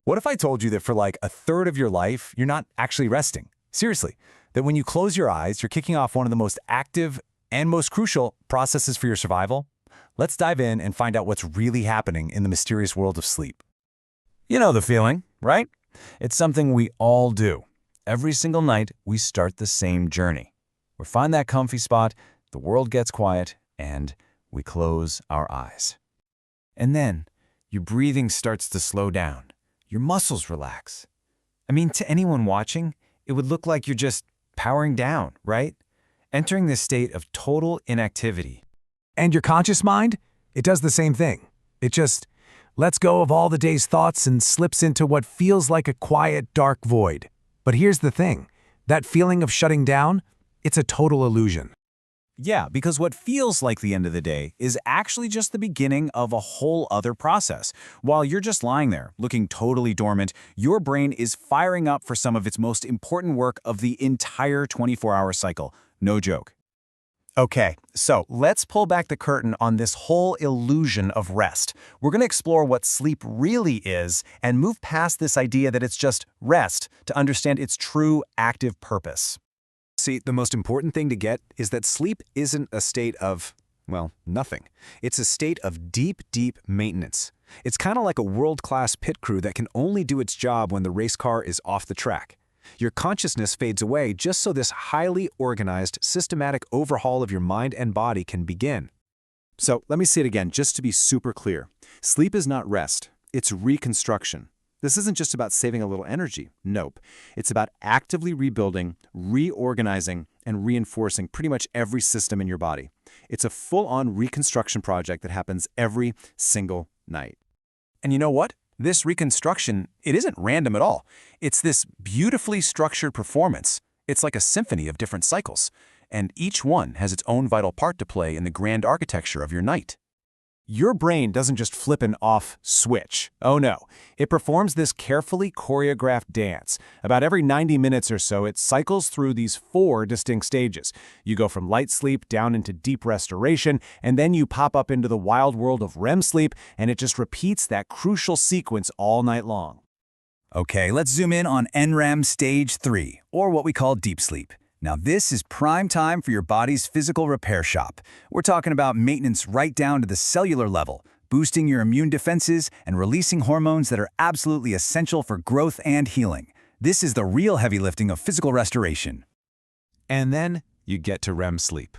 What if I told you that for like a third of your life, you're not actually resting? Seriously, that when you close your eyes, you're kicking off one of the most active and most crucial processes for your survival? Let's dive in and find out what's really happening in the mysterious world of sleep. You know the feeling, right? It's something we all do. Every single night, we start the same journey. We find that comfy spot, the world gets quiet, and we close our eyes. And then, your breathing starts to slow down. Your muscles relax. I mean, to anyone watching, it would look like you're just powering down, right? Entering this state of total inactivity. And your conscious mind? It does the same thing. It just lets go of all the day's thoughts and slips into what feels like a quiet, dark void. But here's the thing. That feeling of shutting down, it's a total illusion. Yeah, because what feels like the end of the day is actually just the beginning of a whole other process. While you're just lying there, looking totally dormant, your brain is firing up for some of its most important work of the entire 24-hour cycle. No joke. Okay, so let's pull back the curtain on this whole illusion of rest. We're going to explore what sleep really is and move past this idea that it's just rest to understand its true active purpose. See, the most important thing to get is that sleep isn't a state of, well, nothing. It's a state of deep, deep maintenance. It's kind of like a world-class pit crew that can only do its job when the race car is off the track. Your consciousness fades away just so this highly organized, systematic overhaul of your mind and body can begin. So let me say it again, just to be super clear. Sleep is not rest. It's reconstruction. This isn't just about saving a little energy. Nope. It's about actively rebuilding, reorganizing, and reinforcing pretty much every system in your body. It's a full-on reconstruction project that happens every single night. And you know what? This reconstruction, it isn't random at all. It's this beautifully structured performance. It's like a symphony of different cycles, and each one has its own vital part to play in the grand architecture of your night. Your brain doesn't just flip an off switch. Oh no, it performs this carefully choreographed dance. About every 90 minutes or so, it cycles through these 4 distinct stages. You go from light sleep down into deep restoration, and then you pop up into the wild world of REM sleep, and it just repeats that crucial sequence all night long. Okay, let's zoom in on NREM Stage 3, or what we call deep sleep. Now this is prime time for your body's physical repair shop. We're talking about maintenance right down to the cellular level, boosting your immune defenses and releasing hormones that are absolutely essential for growth and healing. This is the real heavy lifting of physical restoration. And then you get to REM sleep.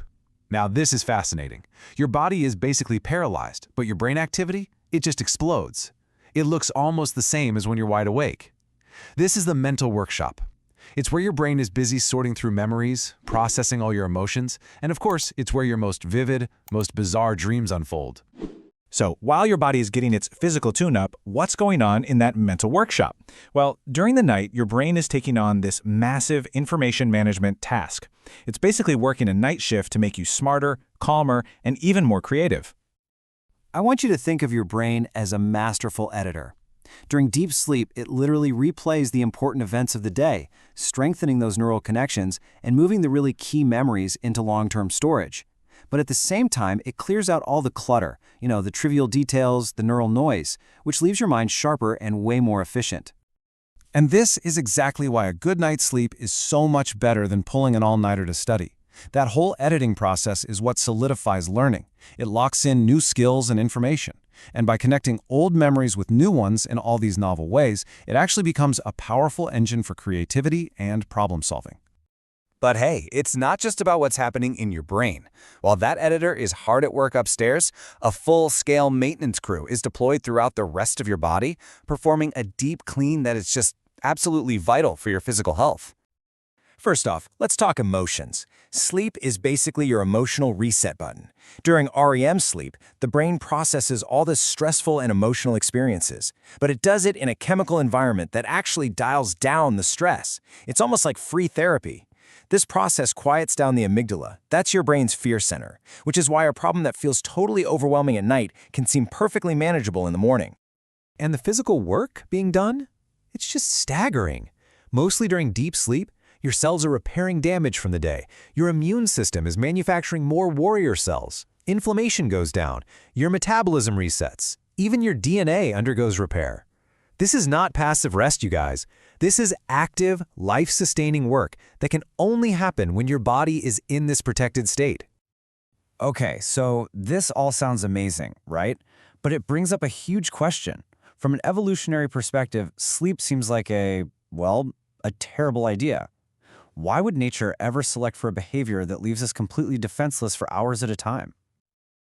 Now this is fascinating. Your body is basically paralyzed, but your brain activity, it just explodes. It looks almost the same as when you're wide awake. This is the mental workshop. It's where your brain is busy sorting through memories, processing all your emotions, and of course, it's where your most vivid, most bizarre dreams unfold. So, while your body is getting its physical tune-up, what's going on in that mental workshop? Well, during the night, your brain is taking on this massive information management task. It's basically working a night shift to make you smarter, calmer, and even more creative. I want you to think of your brain as a masterful editor. During deep sleep, it literally replays the important events of the day, strengthening those neural connections and moving the really key memories into long-term storage. But at the same time, it clears out all the clutter, the trivial details, the neural noise, which leaves your mind sharper and way more efficient. And this is exactly why a good night's sleep is so much better than pulling an all-nighter to study. That whole editing process is what solidifies learning. It locks in new skills and information. And by connecting old memories with new ones in all these novel ways, it actually becomes a powerful engine for creativity and problem solving. But hey, it's not just about what's happening in your brain. While that editor is hard at work upstairs, a full-scale maintenance crew is deployed throughout the rest of your body, performing a deep clean that is just absolutely vital for your physical health. First off, let's talk emotions. Sleep is basically your emotional reset button. During REM sleep, the brain processes all the stressful and emotional experiences, but it does it in a chemical environment that actually dials down the stress. It's almost like free therapy. This process quiets down the amygdala. That's your brain's fear center, which is why a problem that feels totally overwhelming at night can seem perfectly manageable in the morning. And the physical work being done? It's just staggering. Mostly during deep sleep, your cells are repairing damage from the day. Your immune system is manufacturing more warrior cells. Inflammation goes down. Your metabolism resets. Even your DNA undergoes repair. This is not passive rest, you guys. This is active, life-sustaining work that can only happen when your body is in this protected state. Okay, so this all sounds amazing, right? But it brings up a huge question. From an evolutionary perspective, sleep seems like a terrible idea. Why would nature ever select for a behavior that leaves us completely defenseless for hours at a time?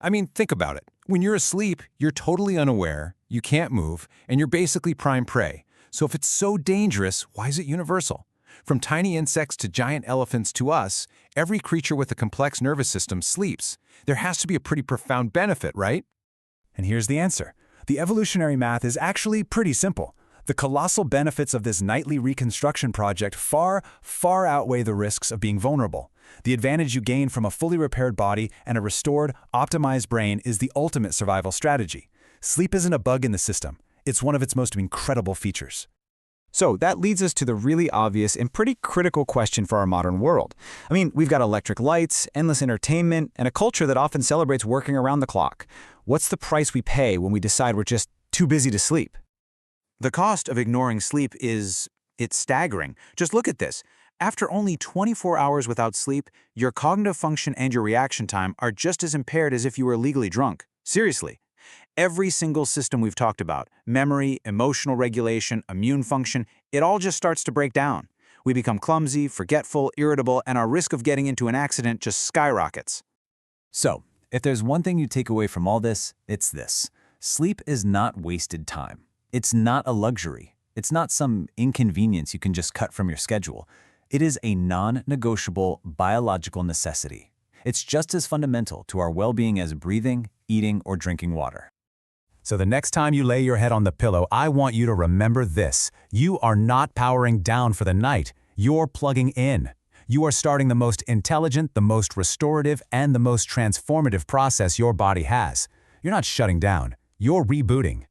I mean, think about it. When you're asleep, you're totally unaware, you can't move, and you're basically prime prey. So if it's so dangerous, why is it universal? From tiny insects to giant elephants to us, every creature with a complex nervous system sleeps. There has to be a pretty profound benefit, right? And here's the answer. The evolutionary math is actually pretty simple. The colossal benefits of this nightly reconstruction project far outweigh the risks of being vulnerable. The advantage you gain from a fully repaired body and a restored, optimized brain is the ultimate survival strategy. Sleep isn't a bug in the system. It's one of its most incredible features. So that leads us to the really obvious and pretty critical question for our modern world. I mean, we've got electric lights, endless entertainment, and a culture that often celebrates working around the clock. What's the price we pay when we decide we're just too busy to sleep? The cost of ignoring sleep it's staggering. Just look at this. After only 24 hours without sleep, your cognitive function and your reaction time are just as impaired as if you were legally drunk. Seriously. Every single system we've talked about, memory, emotional regulation, immune function, it all just starts to break down. We become clumsy, forgetful, irritable, and our risk of getting into an accident just skyrockets. So, if there's one thing you take away from all this, it's this. Sleep is not wasted time. It's not a luxury. It's not some inconvenience you can just cut from your schedule. It is a non-negotiable biological necessity. It's just as fundamental to our well-being as breathing, eating, or drinking water. So the next time you lay your head on the pillow, I want you to remember this. You are not powering down for the night. You're plugging in. You are starting the most intelligent, the most restorative, and the most transformative process your body has. You're not shutting down. You're rebooting.